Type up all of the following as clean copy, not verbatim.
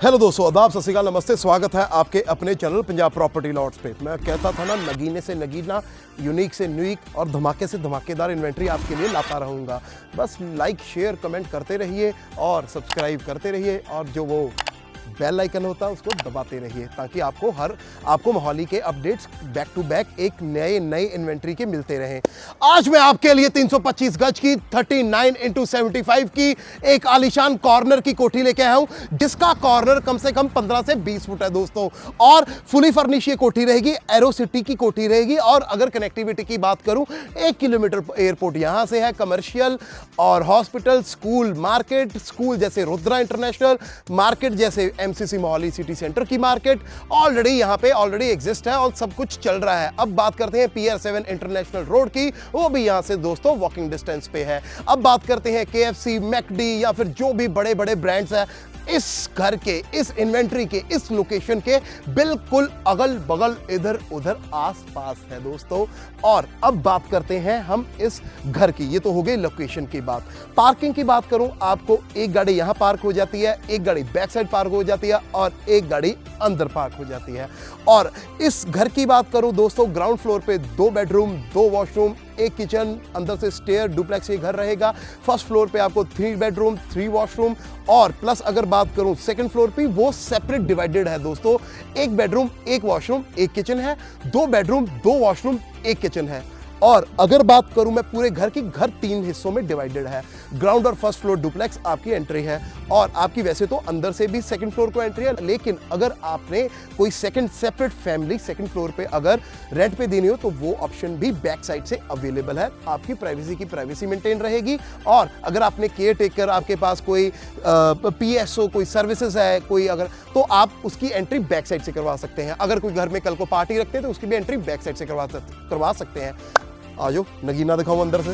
Hello दोस्तों, आदाब, सत श्री अकाल, नमस्ते। स्वागत है आपके अपने चैनल पंजाब प्रॉपर्टी लॉट्स पे। मैं कहता था ना, नगीने से नगीना, यूनिक से यूनिक और धमाके से धमाकेदार इन्वेंट्री आपके लिए लाता रहूँगा। बस लाइक, शेयर, कमेंट करते रहिए और सब्सक्राइब करते रहिए, और जो वो बेल आइकन होता है उसको दबाते रहिए, ताकि आपको मोहाली के अपडेट्स बैक टू बैक एक नए इन्वेंट्री के मिलते रहें। आज मैं आपके लिए 325 गज की 39x75 की एक आलीशान कॉर्नर की कोठी लेके आया हूं, जिसका कॉर्नर कम से कम 15 से 20 फुट है दोस्तों। और फुली फर्निश ये कोठी रहेगी, एरो सिटी की कोठी रहेगी। और अगर कनेक्टिविटी की बात करूं, 1 किलोमीटर एयरपोर्ट यहां से है, कमर्शियल और हॉस्पिटल, स्कूल, मार्केट, स्कूल जैसे रुद्रा इंटरनेशनल, मार्केट जैसे एमसीसी मोहाली सिटी सेंटर की मार्केट ऑलरेडी यहां पे एग्जिस्ट है और सब कुछ चल रहा है। अब बात करते हैं पीआर 7 इंटरनेशनल रोड की, वो भी यहां से दोस्तों वॉकिंग डिस्टेंस पे है। अब बात करते हैं केएफसी, मैकडी या फिर जो भी बड़े बड़े ब्रांड्स हैं, इस घर के, इस इन्वेंट्री के, इस लोकेशन के बिल्कुल अगल बगल, इधर उधर आसपास है दोस्तों। और अब बात करते हैं हम इस घर की। ये तो हो गई लोकेशन की बात। पार्किंग की बात करूं, आपको एक गाड़ी यहां पार्क हो जाती है, एक गाड़ी बैक साइड पार्क हो जाती है और एक गाड़ी अंदर पार्क हो जाती है। और इस घर की बात करूं दोस्तों, ग्राउंड फ्लोर पे 2 बेडरूम, 2 वॉशरूम, 1 किचन, अंदर से स्टेयर, डुप्लेक्स ये घर रहेगा। फर्स्ट फ्लोर पे आपको 3 बेडरूम, 3 वॉशरूम, और प्लस अगर बात करूं सेकंड फ्लोर पे, वो सेपरेट डिवाइडेड है दोस्तों। 1 बेडरूम, 1 वॉशरूम, 1 किचन है, 2 बेडरूम, 2 वॉशरूम, 1 किचन है। और अगर बात करूं मैं पूरे घर की, घर 3 हिस्सों में डिवाइडेड है। ग्राउंड और फर्स्ट फ्लोर डुप्लेक्स आपकी एंट्री है, और आपकी वैसे तो अंदर से भी सेकंड फ्लोर को एंट्री है, लेकिन अगर आपने कोई second separate family second floor पे अगर रेंट पे देनी हो, तो वो ऑप्शन भी बैक साइड से अवेलेबल है। आपकी प्राइवेसी की प्राइवेसी मेंटेन रहेगी। और अगर आपने केयर टेकर, आपके पास कोई पीएसओ, कोई सर्विसेज है कोई, अगर तो आप उसकी एंट्री बैक साइड से करवा सकते हैं। अगर कोई घर में कल को पार्टी रखते हैं तो उसकी भी एंट्री बैक साइड से करवा सकते हैं। आजो नगीना दिखाओ अंदर से।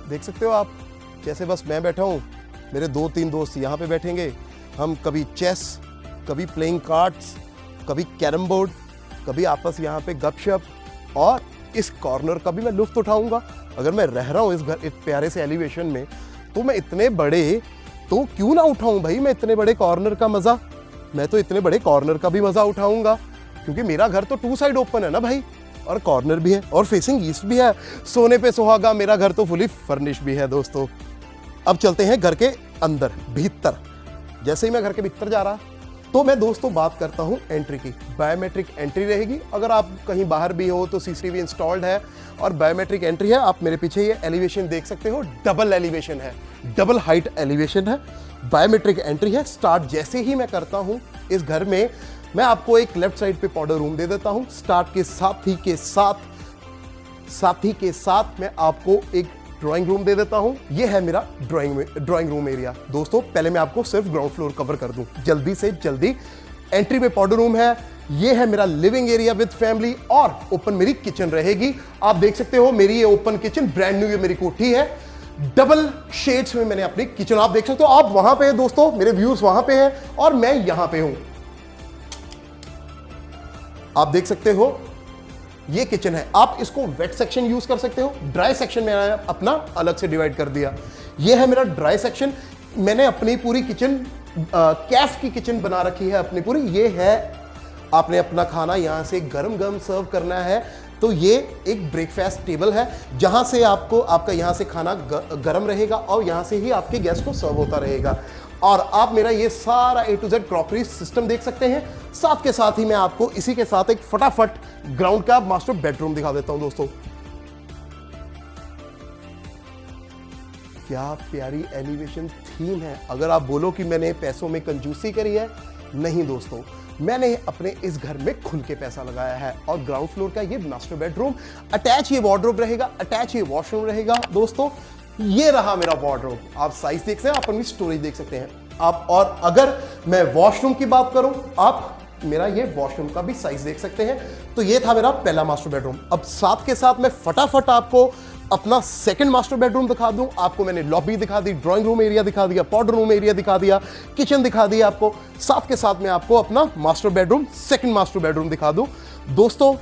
देख सकते हो आप, जैसे बस मैं बैठा हूं, मेरे 2-3 दोस्त यहां पे बैठेंगे। हम कभी चेस, कभी प्लेइंग कार्ड्स, कभी कैरम बोर्ड, कभी आपस यहां पे गपशप, और इस कॉर्नर का भी मैं लुत्फ उठाऊंगा। अगर मैं रह रहा हूं इस घर, इस प्यारे से एलिवेशन में, तो मैं इतने बड़े तो क्यों ना उठाऊं भाई, मैं इतने बड़े कॉर्नर का मजा, मैं तो इतने बड़े कॉर्नर का भी मजा उठाऊंगा, क्योंकि मेरा घर तो 2 साइड ओपन है ना भाई, और कॉर्नर भी है और फेसिंग ईस्ट भी है। सोने पे सुहागा, मेरा घर तो फुली फर्निश भी है दोस्तों। अब चलते हैं घर के अंदर, भीतर। जैसे ही मैं घर के भीतर जा रहा, तो मैं दोस्तों बात करता हूं एंट्री की। बायोमेट्रिक एंट्री रहेगी। अगर आप कहीं बाहर भी हो तो सीसीटीवी इंस्टॉल्ड है और बायोमेट्रिक एंट्री है। आप मेरे पीछे ये एलिवेशन देख सकते हो, डबल एलिवेशन है, डबल हाइट एलिवेशन है, बायोमेट्रिक एंट्री है। स्टार्ट जैसे ही मैं करता हूं इस घर में, मैं आपको एक लेफ्ट साइड पे पाउडर रूम दे देता हूं। स्टार्ट के साथ ही के साथ मैं आपको एक ड्राइंग रूम दे देता हूं। यह है मेरा ड्राइंग रूम एरिया दोस्तों। पहले मैं आपको सिर्फ ग्राउंड फ्लोर कवर कर दूं जल्दी से जल्दी। एंट्री पे पाउडर रूम है। यह है मेरा लिविंग एरिया विद फैमिली, और ओपन मेरी किचन रहेगी। आप देख सकते हो मेरी ये ओपन किचन, ब्रांड न्यू ये मेरी कोठी है। डबल शेड्स में मैंने अपनी किचन, आप देख सकते हो। आप वहां पे हैं दोस्तों, मेरे व्यूअर्स वहां पे हैं और मैं यहां पे हूं। आप देख सकते हो ये किचन है। आप इसको वेट सेक्शन यूज कर सकते हो, ड्राई सेक्शन मैंने अपना अलग से डिवाइड कर दिया। ये है मेरा ड्राई सेक्शन। मैंने अपनी पूरी किचन कैफ की किचन बना रखी है अपनी पूरी। ये है, आपने अपना खाना यहां से गरम गरम सर्व करना है, तो ये एक ब्रेकफास्ट टेबल है, जहां से आपका यहां से खाना गरम रहेगा और यहां से ही आपके गेस्ट को सर्व होता रहेगा। और आप मेरा ये सारा A to Z crockery system देख सकते हैं। साथ के साथ ही मैं आपको इसी के साथ एक फटाफट ग्राउंड का मास्टर बेडरूम दिखा देता हूं दोस्तों। क्या प्यारी एलिवेशन थीम है। अगर आप बोलो कि मैंने पैसों में कंजूसी करी है, नहीं दोस्तों, मैंने अपने इस घर में खुल के पैसा लगाया है। और ग्राउंड फ्लोर का ये मास्टर बेडरूम, अटैच ये वार्डरोब रहेगा, अटैच ये वॉशरूम रहेगा दोस्तों। ये रहा मेरा वार्डरोब। आप साइज देख सकते हैं, आप अपनी स्टोरेज देख सकते हैं आप। और अगर मैं वॉशरूम की बात करूं, आप मेरा ये वॉशरूम का भी साइज देख सकते हैं। तो ये था मेरा पहला मास्टर बेडरूम। अब साथ के साथ मैं फटाफट आपको अपना सेकंड मास्टर बेडरूम दिखा दूं। आपको मैंने लॉबी दिखा दी, ड्राइंग रूम एरिया दिखा दिया, पाउडर रूम एरिया दिखा दिया, किचन दिखा दिया आपको। साथ के साथ मैं आपको अपना master bedroom, second master bedroom दिखा दूं दोस्तों।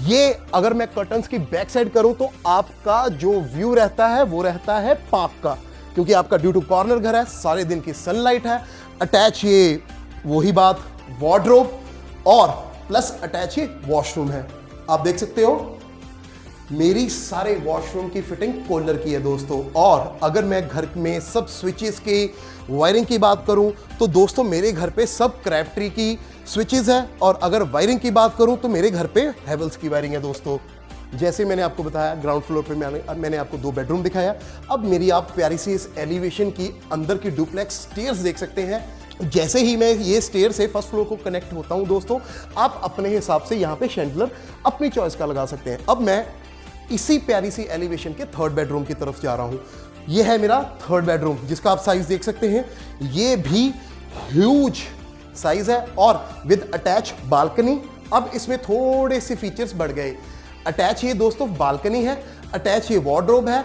ये अगर मैं कर्टन्स की बैक साइड करूं तो आपका जो व्यू रहता है वो रहता है पार्क का। क्योंकि आपका ड्यू टू कॉर्नर घर है, सारे दिन की सनलाइट है। अटैच ये वही बात वार्डरोब और प्लस अटैच ये वॉशरूम है। आप देख सकते हो मेरी सारे वॉशरूम की फिटिंग कोल्डर की है दोस्तों। और अगर मैं घर में सब स्विचेस की वायरिंग की बात करूं तो दोस्तों मेरे घर पे सब क्रैपट्री की स्विचेस है। और अगर वायरिंग की बात करूं तो मेरे घर पे हैवेल्स की वायरिंग है दोस्तों। जैसे मैंने आपको बताया ग्राउंड फ्लोर पे मैंने आपको 2 बेडरूम दिखाया। अब मेरी आप प्यारी सी इस एलिवेशन की अंदर की डुप्लेक्स स्टेयर्स देख सकते हैं। जैसे ही मैं ये स्टेयर से फर्स्ट फ्लोर को कनेक्ट होता हूं दोस्तों, आप अपने हिसाब से यहाँ पे शैंडलर अपनी चॉइस का लगा सकते हैं। अब मैं इसी प्यारी सी एलिवेशन के 3rd बेडरूम की तरफ जा रहा हूं। ये है मेरा 3rd बेडरूम जिसका आप साइज देख सकते हैं। ये भी ह्यूज साइज है और विद अटैच बालकनी। अब इसमें थोड़े से फीचर्स बढ़ गए। अटैच ये दोस्तों बालकनी है, अटैच ये वार्डरोब है,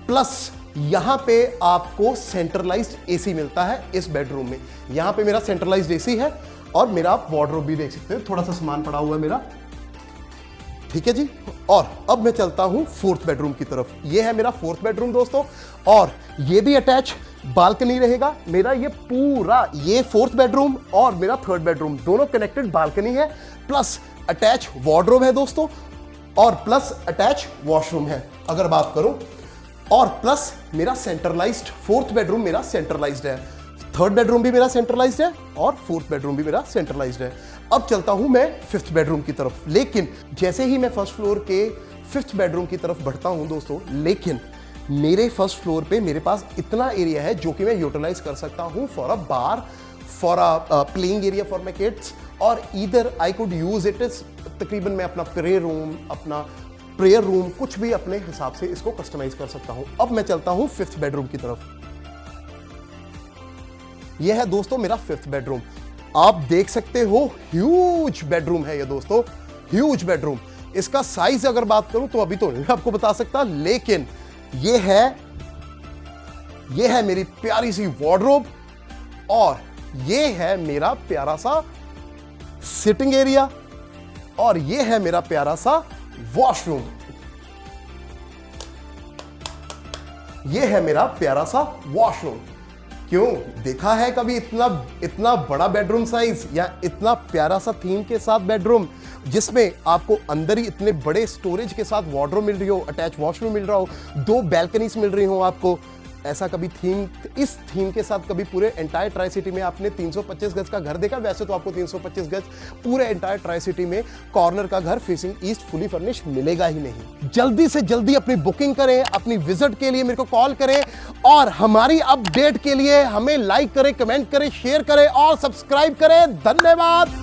प्लस यहां पे आपको सेंट्रलाइज्ड एसी मिलता है इस बेडरूम में। यहां पे मेरा सेंट्रलाइज्ड एसी है और मेरा आप वार्डरोब भी देख सकते हैं, थोड़ा सा सामान पड़ा हुआ है मेरा, ठीक है जी। और अब मैं चलता हूं 4th बेडरूम की तरफ। ये है मेरा 4th बेडरूम दोस्तों और ये भी अटैच बालकनी रहेगा। मेरा ये पूरा ये 4th बेडरूम और मेरा 3rd बेडरूम दोनों कनेक्टेड बालकनी है, प्लस अटैच वार्डरोब है दोस्तों और प्लस अटैच वॉशरूम है अगर बात करूं। और प्लस मेरा सेंट्रलाइज्ड 4th बेडरूम मेरा सेंट्रलाइज्ड है, 3rd बेडरूम भी मेरा सेंट्रलाइज्ड है और 4th बेडरूम भी मेरा सेंट्रलाइज्ड है। अब चलता हूं मैं 5th बेडरूम की तरफ। लेकिन जैसे ही मैं फर्स्ट फ्लोर के 5th बेडरूम की तरफ बढ़ता हूं दोस्तों, लेकिन मेरे फर्स्ट फ्लोर पे मेरे पास इतना एरिया है जो कि मैं यूटिलाइज कर सकता हूं for a bar, for a playing area for my kids, और either I could use it is तकरीबन मैं अपना प्रेयर रूम कुछ भी अपने हिसाब से इसको कस्टमाइज कर सकता हूं। अब मैं चलता हूं 5th बेडरूम की तरफ। यह है दोस्तों मेरा 5th बेडरूम। आप देख सकते हो ह्यूज बेडरूम है ये दोस्तों, ह्यूज बेडरूम। इसका साइज अगर बात करूं तो अभी तो नहीं आपको बता सकता, लेकिन ये है मेरी प्यारी सी वार्डरोब और ये है मेरा प्यारा सा सिटिंग एरिया और ये है मेरा प्यारा सा वॉशरूम। ये है मेरा प्यारा सा वॉशरूम। क्यों देखा है कभी इतना बड़ा बेडरूम साइज या इतना प्यारा सा थीम के साथ बेडरूम जिसमें आपको अंदर ही इतने बड़े स्टोरेज के साथ वार्डरोब मिल रही हो, अटैच वॉशरूम मिल रहा हो, 2 बैल्कनीज मिल रही हो आपको। ऐसा कभी इस थीम के साथ कभी पूरे एंटायर ट्राई सिटी में आपने 325 गज का घर देखा? वैसे तो आपको 325 गज पूरे एंटायर ट्राई सिटी में कॉर्नर का घर फेसिंग ईस्ट फुली फर्निश मिलेगा ही नहीं। जल्दी से जल्दी अपनी बुकिंग करें, अपनी विजिट के लिए मेरे को कॉल करें और हमारी अपडेट के लिए हमें लाइक करें, कमेंट करें, शेयर करें और सब्सक्राइब करें। धन्यवाद।